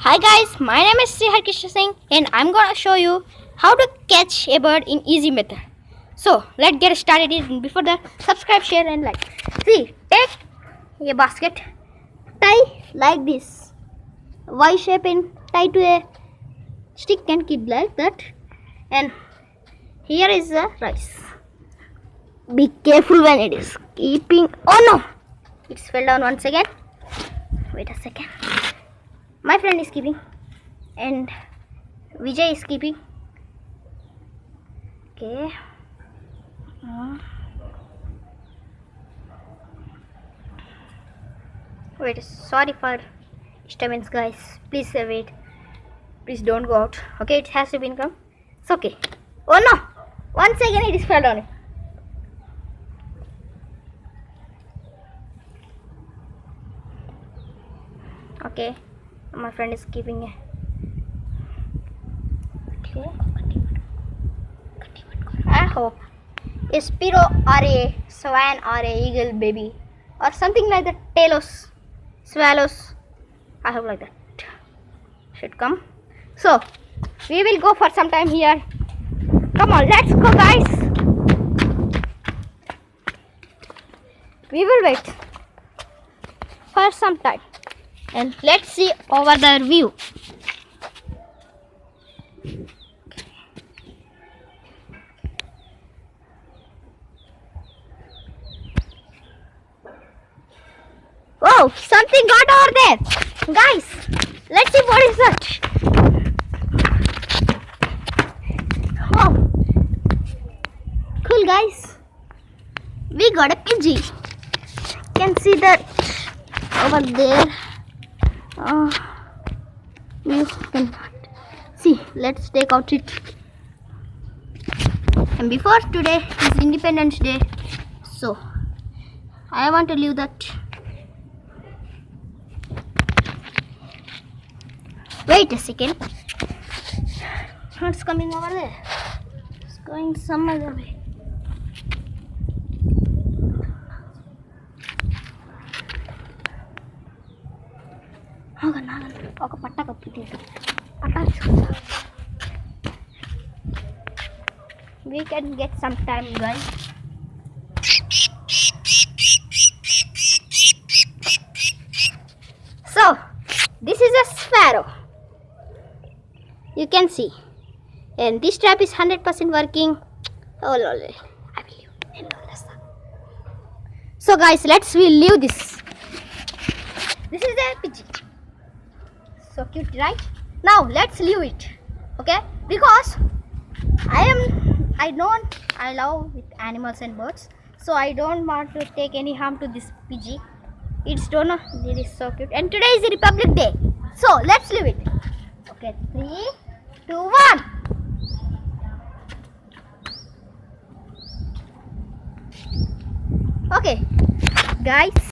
Hi guys, my name is Sri Harkishan Singh and I'm gonna show you how to catch a bird in easy method. So let's get started. Before that, subscribe, share and like. See, take a basket, tie like this, Y shape and tie to a stick and keep like that. And here is the rice. Be careful when it is keeping. Oh no! It's fell down once again. Wait a second. My friend is keeping and Vijay is keeping. Okay. Wait, sorry for disturbance, guys. Please wait. Please don't go out. Okay, it has to be income. It's okay. Oh no! Once again it is fell down. Okay, my friend is keeping it. Okay. I hope a sparrow or a swan or a eagle baby or something like that, talos, swallows, I hope like that should come. So we will go for some time here. Come on, let's go guys. We will wait for some time and let's see over the view. Oh, something got over there. Guys, let's see what is that. Oh, cool guys. We got a Pidgey. Can see that over there. You cannot see. Let's take out it. And before today is Independence Day, so I want to leave that. Wait a second. What's coming over there? It's going some other way. We can get some time, guys. So, this is a sparrow. You can see. And this trap is 100% working. Oh, lol. I will leave. So, guys, we'll leave this. This is a Pidgey. So cute, right? Now let's leave it, okay? Because I love with animals and birds, so I don't want to take any harm to this Pidgey. It is so cute, and today is Republic Day, so let's leave it. Okay, 3, 2, 1. Okay, guys.